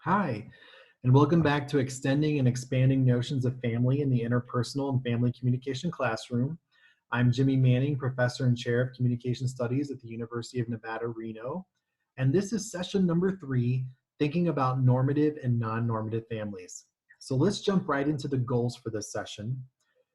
Hi, and welcome back to Extending and Expanding Notions of Family in the Interpersonal and Family Communication Classroom. I'm Jimmie Manning, Professor and Chair of Communication Studies at the University of Nevada, Reno. And this is session number 3, Thinking about Normative and Non-Normative Families. So let's jump right into the goals for this session.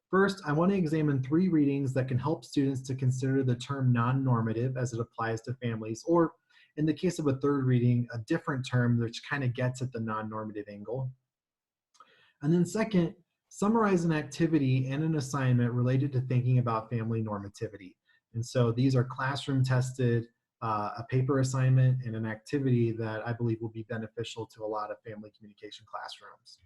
First, I want to examine 3 readings that can help students to consider the term non-normative as it applies to families, or in the case of a third reading, a different term which kind of gets at the non-normative angle. And then second, summarize an activity and an assignment related to thinking about family normativity. And so these are classroom tested, a paper assignment and an activity that I believe will be beneficial to a lot of family communication classrooms.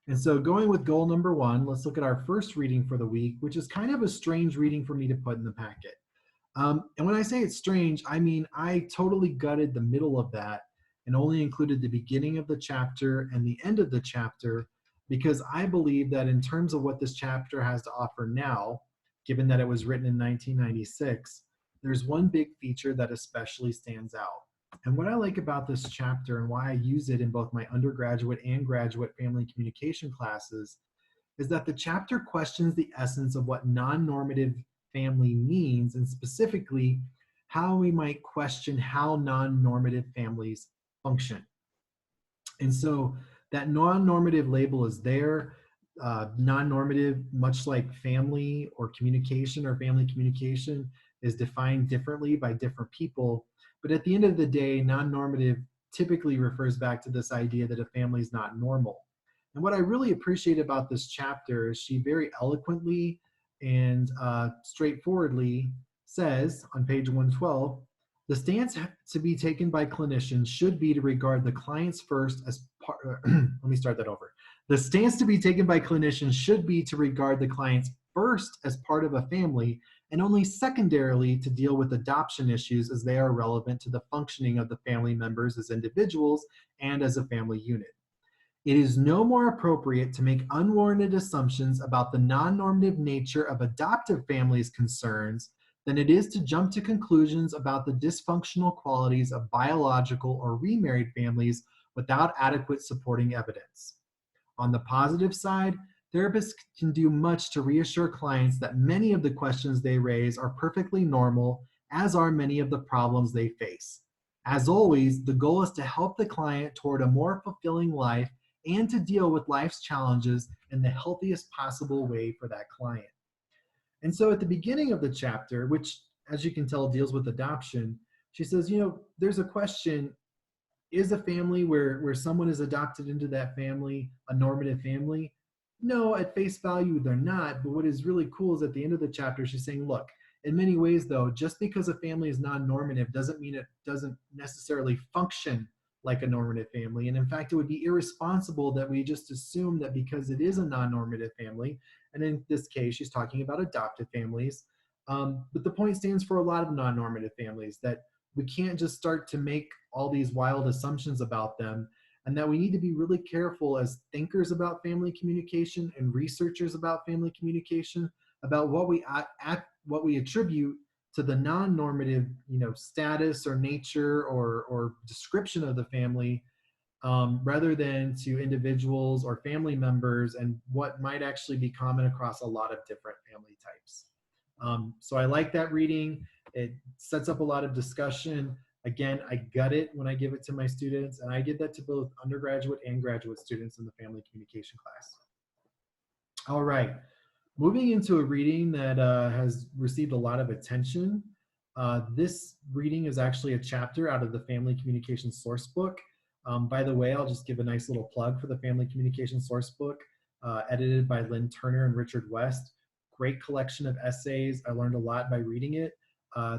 And so going with goal number 1, let's look at our first reading for the week, which is kind of a strange reading for me to put in the packet. And when I say it's strange, I mean I totally gutted the middle of that and only included the beginning of the chapter and the end of the chapter because I believe that in terms of what this chapter has to offer now, given that it was written in 1996, there's one big feature that especially stands out. And what I like about this chapter and why I use it in both my undergraduate and graduate family communication classes is that the chapter questions the essence of what non-normative family means, and specifically how we might question how non-normative families function. And so that non-normative label is there. Non-normative, much like family or communication or family communication, is defined differently by different people. But at the end of the day, non-normative typically refers back to this idea that a family is not normal. And what I really appreciate about this chapter is she very eloquently and straightforwardly says on page 112, the stance to be taken by clinicians should be to regard the clients first as part, let me start that over. The stance to be taken by clinicians should be to regard the clients first as part of a family and only secondarily to deal with adoption issues as they are relevant to the functioning of the family members as individuals and as a family unit. It is no more appropriate to make unwarranted assumptions about the non-normative nature of adoptive families' concerns than it is to jump to conclusions about the dysfunctional qualities of biological or remarried families without adequate supporting evidence. On the positive side, therapists can do much to reassure clients that many of the questions they raise are perfectly normal, as are many of the problems they face. As always, the goal is to help the client toward a more fulfilling life and to deal with life's challenges in the healthiest possible way for that client. And so at the beginning of the chapter, which as you can tell deals with adoption, she says, there's a question, is a family where someone is adopted into that family a normative family? No, at face value, they're not. But what is really cool is at the end of the chapter, she's saying, look, in many ways, though, just because a family is non-normative doesn't mean it doesn't necessarily function like a normative family. And in fact, it would be irresponsible that we just assume that because it is a non-normative family, and in this case, she's talking about adopted families, but the point stands for a lot of non-normative families, that we can't just start to make all these wild assumptions about them, and that we need to be really careful as thinkers about family communication and researchers about family communication about what we attribute to the non-normative, status or nature or description of the family, rather than to individuals or family members and what might actually be common across a lot of different family types. So I like that reading. It sets up a lot of discussion. Again, I gut it when I give it to my students, and I give that to both undergraduate and graduate students in the family communication class. All right, moving into a reading that has received a lot of attention. This reading is actually a chapter out of the Family Communication Source Book. By the way, I'll just give a nice little plug for the Family Communication Source Book, edited by Lynn Turner and Richard West. Great collection of essays. I learned a lot by reading it.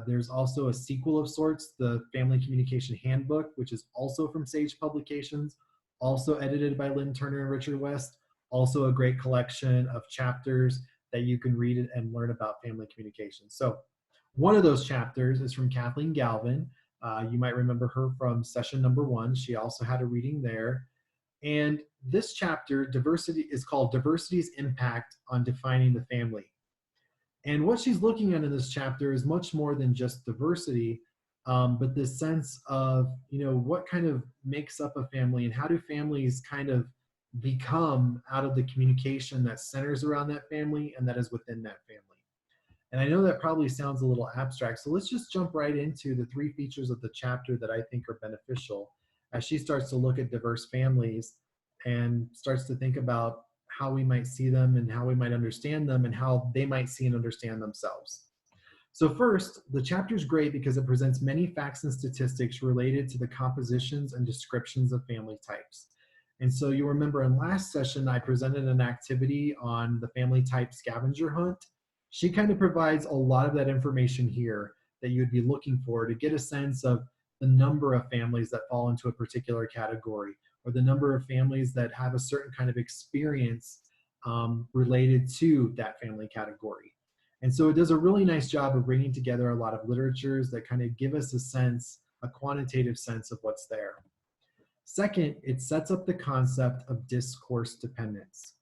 There's also a sequel of sorts, the Family Communication Handbook, which is also from Sage Publications, also edited by Lynn Turner and Richard West. Also a great collection of chapters that you can read and learn about family communication. So one of those chapters is from Kathleen Galvin. You might remember her from session number 1. She also had a reading there. And this chapter, diversity, is called Diversity's Impact on Defining the Family. And what she's looking at in this chapter is much more than just diversity. but this sense of, what kind of makes up a family and how do families kind of become out of the communication that centers around that family and that is within that family. And I know that probably sounds a little abstract, so let's just jump right into the three features of the chapter that I think are beneficial as she starts to look at diverse families and starts to think about how we might see them and how we might understand them and how they might see and understand themselves. So first, the chapter is great because it presents many facts and statistics related to the compositions and descriptions of family types. And so you remember in last session, I presented an activity on the family type scavenger hunt. She kind of provides a lot of that information here that you would be looking for to get a sense of the number of families that fall into a particular category, or the number of families that have a certain kind of experience related to that family category. And so it does a really nice job of bringing together a lot of literatures that kind of give us a sense, a quantitative sense of what's there. Second, it sets up the concept of discourse dependence.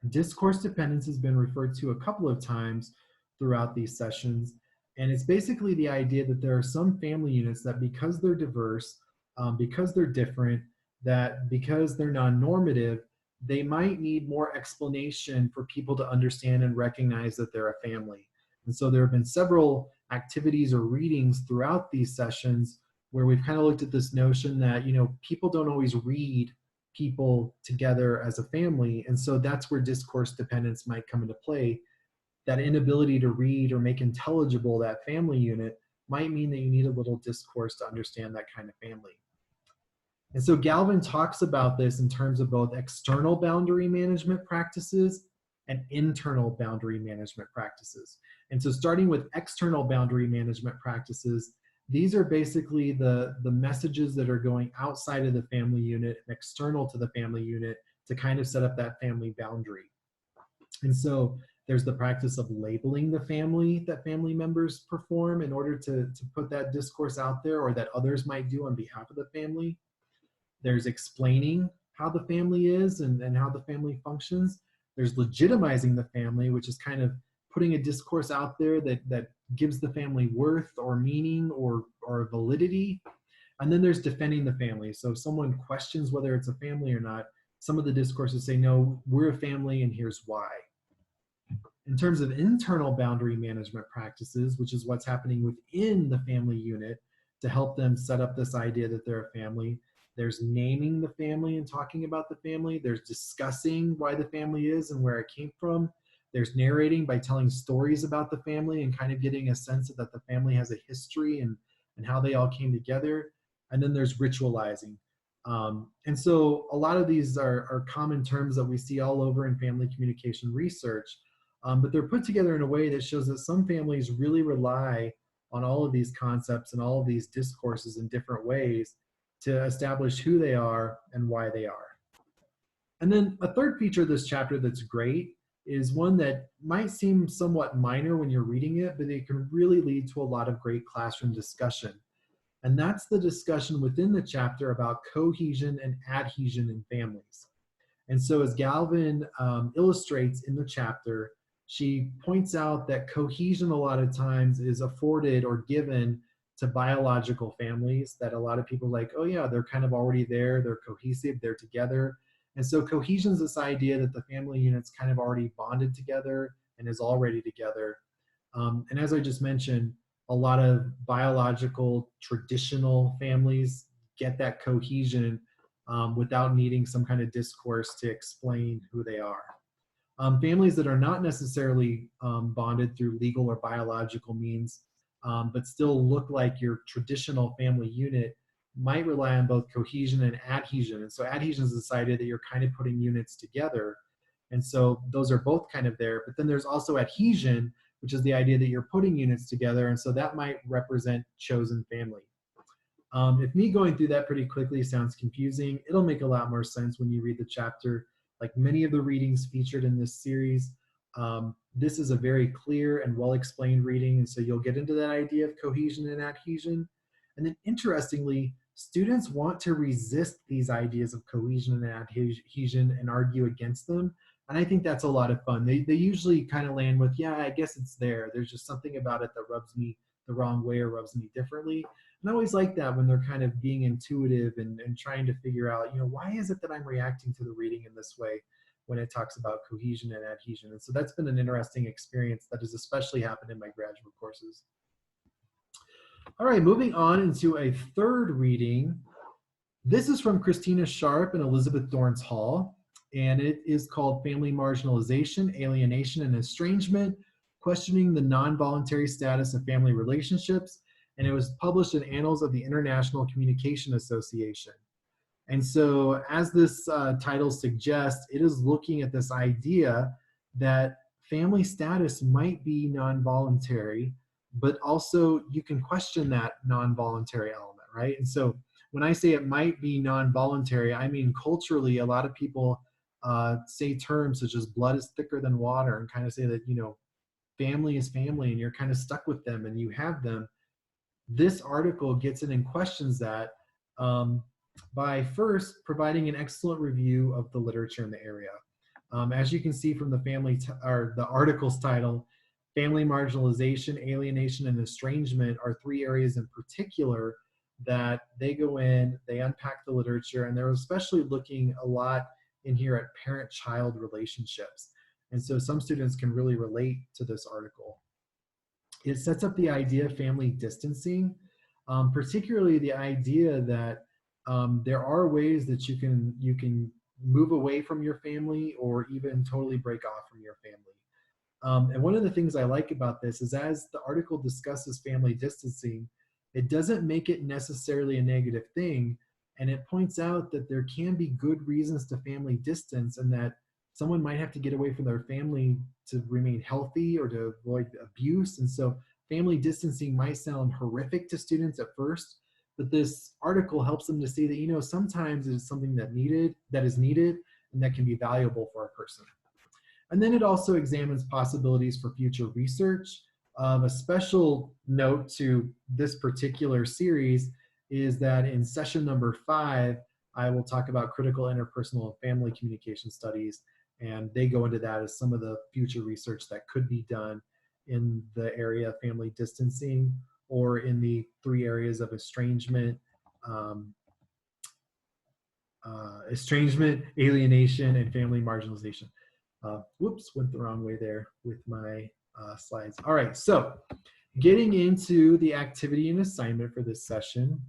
Discourse dependence has been referred to a couple of times throughout these sessions, and it's basically the idea that there are some family units that because they're diverse, because they're different, that because they're non-normative, they might need more explanation for people to understand and recognize that they're a family. And so there have been several activities or readings throughout these sessions where we've kind of looked at this notion that, people don't always read people together as a family. And so that's where discourse dependence might come into play. That inability to read or make intelligible that family unit might mean that you need a little discourse to understand that kind of family. And so Galvin talks about this in terms of both external boundary management practices and internal boundary management practices. And so starting with external boundary management practices, these are basically the messages that are going outside of the family unit and external to the family unit to kind of set up that family boundary. And so there's the practice of labeling the family that family members perform in order to put that discourse out there, or that others might do on behalf of the family. There's explaining how the family is and how the family functions. There's legitimizing the family, which is kind of putting a discourse out there that gives the family worth or meaning or validity. And then there's defending the family. So if someone questions whether it's a family or not, some of the discourses say, no, we're a family and here's why. In terms of internal boundary management practices, which is what's happening within the family unit to help them set up this idea that they're a family, there's naming the family and talking about the family. There's discussing why the family is and where it came from. There's narrating by telling stories about the family and kind of getting a sense of that the family has a history and how they all came together. And then there's ritualizing. And so a lot of these are common terms that we see all over in family communication research, but they're put together in a way that shows that some families really rely on all of these concepts and all of these discourses in different ways to establish who they are and why they are. And then a third feature of this chapter that's great is one that might seem somewhat minor when you're reading it, but it can really lead to a lot of great classroom discussion. And that's the discussion within the chapter about cohesion and adhesion in families. And so as Galvin illustrates in the chapter, she points out that cohesion a lot of times is afforded or given to biological families, that a lot of people are like, oh yeah, they're kind of already there, they're cohesive, they're together. And so cohesion is this idea that the family unit's kind of already bonded together and is already together. And as I just mentioned, a lot of biological traditional families get that cohesion without needing some kind of discourse to explain who they are. Families that are not necessarily bonded through legal or biological means, but still look like your traditional family unit, might rely on both cohesion and adhesion. And so adhesion is this idea that you're kind of putting units together. And so those are both kind of there. But then there's also adhesion, which is the idea that you're putting units together. And so that might represent chosen family. If me going through that pretty quickly sounds confusing, it'll make a lot more sense when you read the chapter. Like many of the readings featured in this series, this is a very clear and well-explained reading, and so you'll get into that idea of cohesion and adhesion. And then interestingly, students want to resist these ideas of cohesion and adhesion and argue against them. And I think that's a lot of fun. They usually kind of land with, yeah, I guess it's there. There's just something about it that rubs me the wrong way or rubs me differently. And I always like that when they're kind of being intuitive and trying to figure out, why is it that I'm reacting to the reading in this way when it talks about cohesion and adhesion. And so that's been an interesting experience that has especially happened in my graduate courses. All right, moving on into a third reading. This is from Christina Sharp and Elizabeth Dorrance Hall, and it is called Family Marginalization, Alienation, and Estrangement, Questioning the Non-Voluntary Status of Family Relationships, and it was published in Annals of the International Communication Association. And so, as this title suggests, it is looking at this idea that family status might be non-voluntary, but also you can question that non-voluntary element, right? And so, when I say it might be non-voluntary, I mean culturally, a lot of people say terms such as blood is thicker than water, and kind of say that, family is family and you're kind of stuck with them and you have them. This article gets in and questions that by first providing an excellent review of the literature in the area. As you can see from the article's title, family marginalization, alienation, and estrangement are three areas in particular that they go in, they unpack the literature, and they're especially looking a lot in here at parent-child relationships. And so some students can really relate to this article. It sets up the idea of family distancing, particularly the idea that there are ways that you can move away from your family or even totally break off from your family. And one of the things I like about this is as the article discusses family distancing, it doesn't make it necessarily a negative thing. And it points out that there can be good reasons to family distance and that someone might have to get away from their family to remain healthy or to avoid abuse. And so family distancing might sound horrific to students at first, but this article helps them to see that, sometimes it's something that is needed and that can be valuable for a person. And then it also examines possibilities for future research. A special note to this particular series is that in session number 5, I will talk about critical interpersonal and family communication studies, and they go into that as some of the future research that could be done in the area of family distancing or in the 3 areas of estrangement, alienation, and family marginalization. Whoops, went the wrong way there with my slides. All right, so getting into the activity and assignment for this session,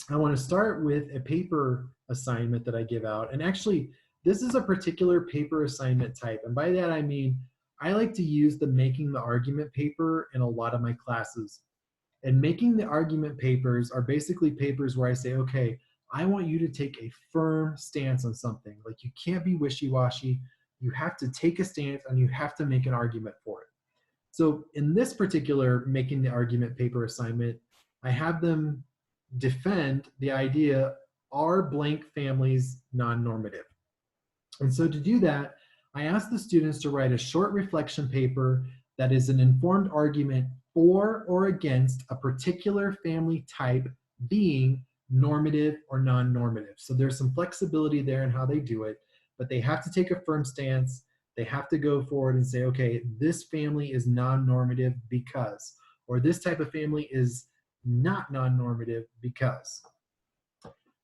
I want to start with a paper assignment that I give out. And actually, this is a particular paper assignment type. And by that, I mean, I like to use the Making the Argument paper in a lot of my classes. And Making the Argument papers are basically papers where I say, okay, I want you to take a firm stance on something. Like you can't be wishy-washy. You have to take a stance and you have to make an argument for it. So in this particular Making the Argument paper assignment, I have them defend the idea, are blank families non-normative? And so to do that, I asked the students to write a short reflection paper that is an informed argument for or against a particular family type being normative or non-normative. So there's some flexibility there in how they do it, but they have to take a firm stance. They have to go forward and say, okay, this family is non-normative because, or this type of family is not non-normative because.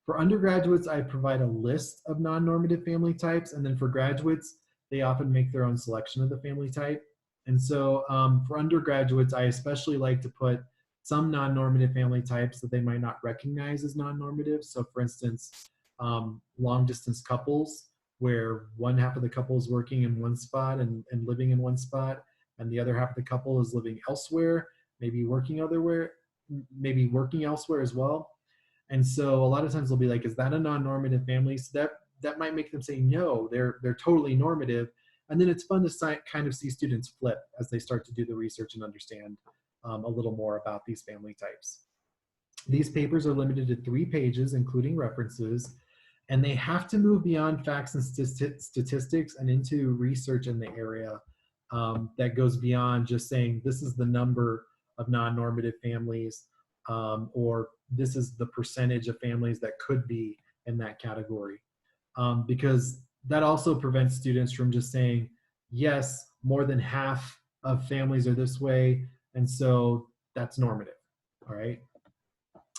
For undergraduates, I provide a list of non-normative family types, and then for graduates, they often make their own selection of the family type. And so for undergraduates, I especially like to put some non-normative family types that they might not recognize as non-normative. So for instance, long-distance couples, where one half of the couple is working in one spot and living in one spot, and the other half of the couple is living elsewhere, maybe working elsewhere as well. And so a lot of times they'll be like, is that a non-normative family? So that might make them say, no, they're totally normative. And then it's fun to kind of see students flip as they start to do the research and understand a little more about these family types. These papers are limited to 3 pages, including references, and they have to move beyond facts and statistics and into research in the area that goes beyond just saying this is the number of non-normative families or this is the percentage of families that could be in that category. Because that also prevents students from just saying, yes, more than half of families are this way, and so that's normative, all right?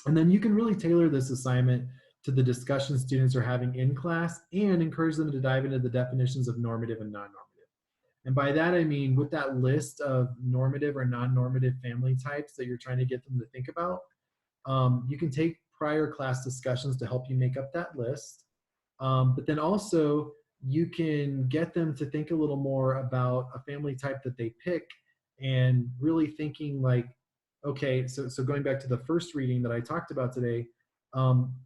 And then you can really tailor this assignment to the discussion students are having in class and encourage them to dive into the definitions of normative and non-normative. And by that, I mean with that list of normative or non-normative family types that you're trying to get them to think about, you can take prior class discussions to help you make up that list. But then also, you can get them to think a little more about a family type that they pick and really thinking like, okay, so going back to the first reading that I talked about today,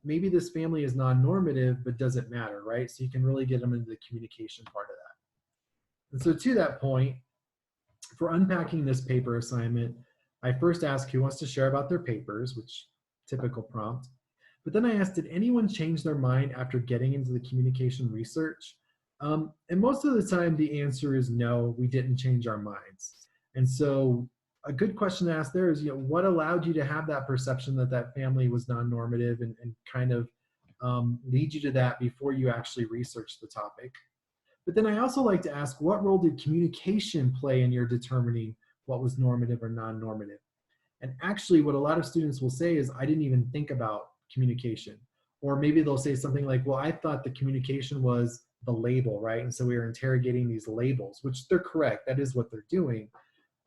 maybe this family is non-normative, but does it matter, right? So you can really get them into the communication part of that. And so to that point, for unpacking this paper assignment, I first asked who wants to share about their papers, which typical prompt. But then I asked, did anyone change their mind after getting into the communication research? And most of the time, the answer is no, we didn't change our minds. And so a good question to ask there is, what allowed you to have that perception that that family was non-normative and kind of lead you to that before you actually researched the topic? But then I also like to ask, what role did communication play in your determining what was normative or non-normative? And actually, what a lot of students will say is, I didn't even think about communication. Or maybe they'll say something like, well, I thought the communication was the label, right? And so we were interrogating these labels, which they're correct. That is what they're doing.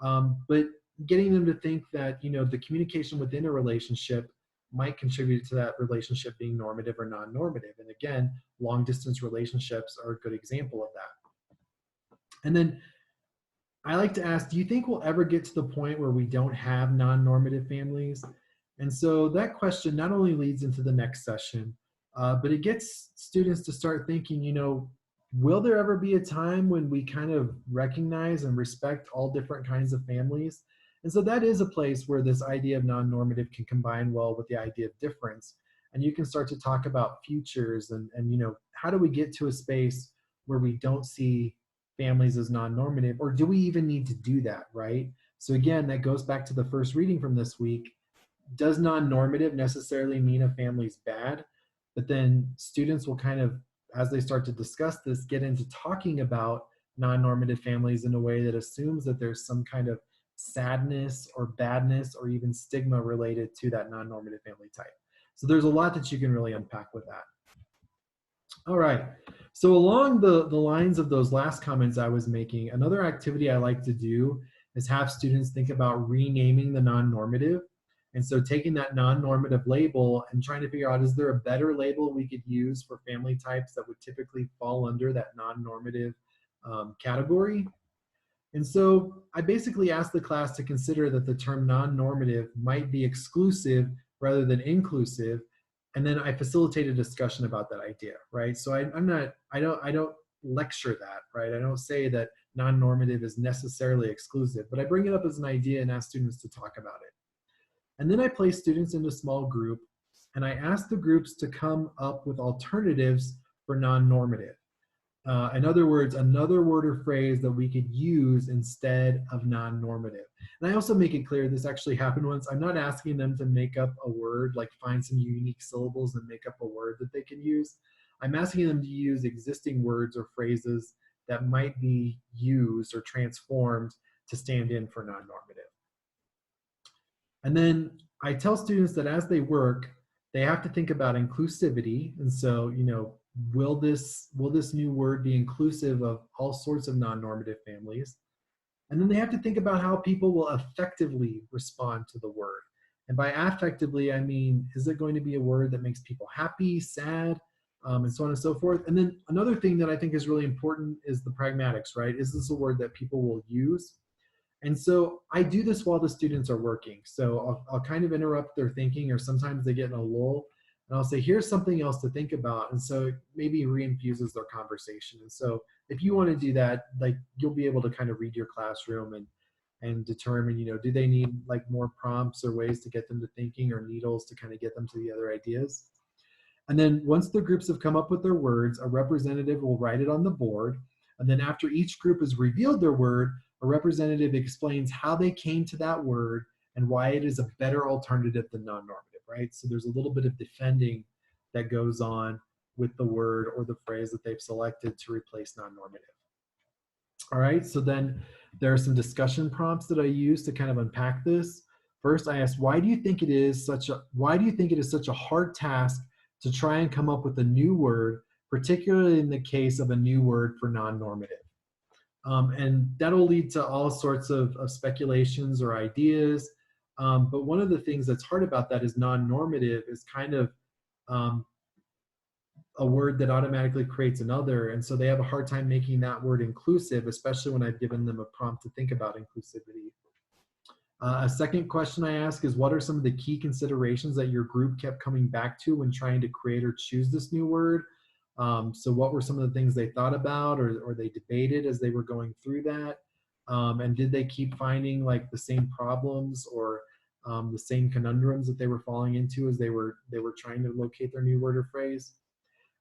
But getting them to think that, the communication within a relationship might contribute to that relationship being normative or non-normative. And again, long distance relationships are a good example of that. And then I like to ask, do you think we'll ever get to the point where we don't have non-normative families? And so that question not only leads into the next session, but it gets students to start thinking, will there ever be a time when we kind of recognize and respect all different kinds of families? And so that is a place where this idea of non-normative can combine well with the idea of difference. And you can start to talk about futures and how do we get to a space where we don't see families as non-normative, or do we even need to do that, right? So again, that goes back to the first reading from this week. Does non-normative necessarily mean a family's bad? But then students will kind of, as they start to discuss this, get into talking about non-normative families in a way that assumes that there's some kind of sadness or badness or even stigma related to that non-normative family type. So there's a lot that you can really unpack with that. All right. So along the lines of those last comments I was making, another activity I like to do is have students think about renaming the non-normative. And so taking that non-normative label and trying to figure out, is there a better label we could use for family types that would typically fall under that non-normative category? And so I basically asked the class to consider that the term non-normative might be exclusive rather than inclusive. And then I facilitate a discussion about that idea, right? So I don't lecture that, right? I don't say that non-normative is necessarily exclusive, but I bring it up as an idea and ask students to talk about it. And then I place students into small group and I ask the groups to come up with alternatives for non-normative. In other words, another word or phrase that we could use instead of non-normative. And I also make it clear this actually happened once. I'm not asking them to make up a word, like find some unique syllables and make up a word that they can use. I'm asking them to use existing words or phrases that might be used or transformed to stand in for non-normative. And then I tell students that as they work, they have to think about inclusivity. And so, will this new word be inclusive of all sorts of non-normative families? And then they have to think about how people will effectively respond to the word. And by affectively, I mean, is it going to be a word that makes people happy, sad, and so on and so forth? And then another thing that I think is really important is the pragmatics, right? Is this a word that people will use? And so I do this while the students are working. So I'll kind of interrupt their thinking, or sometimes they get in a lull, and I'll say, here's something else to think about. And so maybe reinfuses their conversation. And so if you want to do that, like, you'll be able to kind of read your classroom and determine, do they need like more prompts or ways to get them to thinking, or needles to kind of get them to the other ideas. And then once the groups have come up with their words, a representative will write it on the board. And then after each group has revealed their word, a representative explains how they came to that word and why it is a better alternative than non-normative, right? So there's a little bit of defending that goes on with the word or the phrase that they've selected to replace non-normative. All right, so then there are some discussion prompts that I use to kind of unpack this. First, I asked, why do you think it is such a hard task to try and come up with a new word, particularly in the case of a new word for non-normative? And that'll lead to all sorts of speculations or ideas. But one of the things that's hard about that is non-normative is kind of um, a word that automatically creates another. And so they have a hard time making that word inclusive, especially when I've given them a prompt to think about inclusivity. A second question I ask is, what are some of the key considerations that your group kept coming back to when trying to create or choose this new word? So what were some of the things they thought about or they debated as they were going through that? And did they keep finding like the same problems or the same conundrums that they were falling into as they were trying to locate their new word or phrase?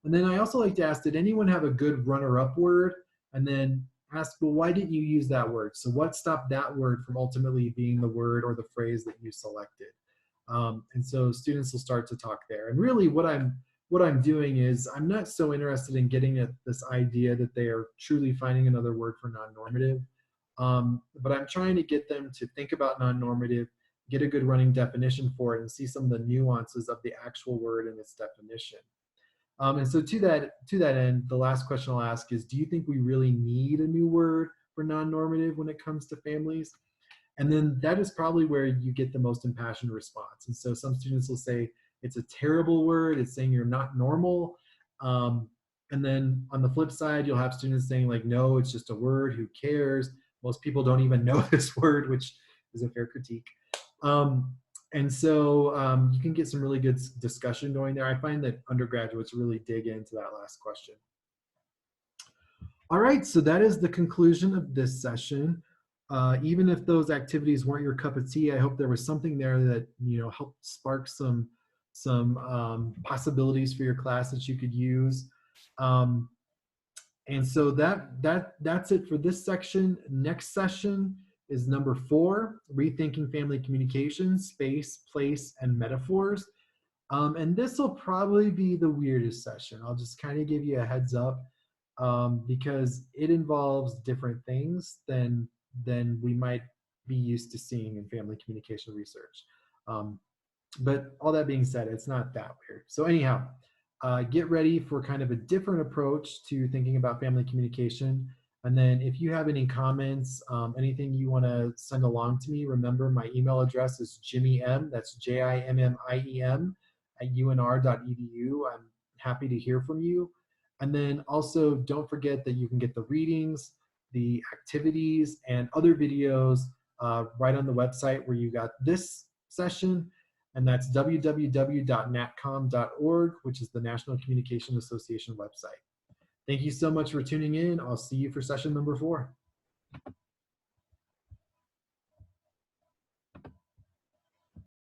And then I also like to ask, did anyone have a good runner-up word? And then ask, well, why didn't you use that word? So what stopped that word from ultimately being the word or the phrase that you selected? And so students will start to talk there. And really what I'm doing is I'm not so interested in getting at this idea that they are truly finding another word for non-normative, but I'm trying to get them to think about non-normative, get a good running definition for it, and see some of the nuances of the actual word and its definition. And so to that end, the last question I'll ask is, do you think we really need a new word for non-normative when it comes to families? And then that is probably where you get the most impassioned response. And so some students will say, it's a terrible word, it's saying you're not normal. And then on the flip side, you'll have students saying like, no, it's just a word, who cares? Most people don't even know this word, which is a fair critique. And so you can get some really good discussion going there. I find that undergraduates really dig into that last question. All right, so that is the conclusion of this session. Even if those activities weren't your cup of tea, I hope there was something there that helped spark some possibilities for your class that you could use. And so that's it for this section. Next session is number 4, Rethinking Family Communication, Space, Place, and Metaphors. And this will probably be the weirdest session. I'll just kind of give you a heads up because it involves different things than we might be used to seeing in family communication research. But all that being said, it's not that weird. So anyhow, get ready for kind of a different approach to thinking about family communication. And then if you have any comments, anything you want to send along to me, remember my email address is jimmiem, that's JIMMIEM @unr.edu. I'm happy to hear from you. And then also don't forget that you can get the readings, the activities, and other videos right on the website where you got this session. And that's www.natcom.org, which is the National Communication Association website. Thank you so much for tuning in. I'll see you for session number 4.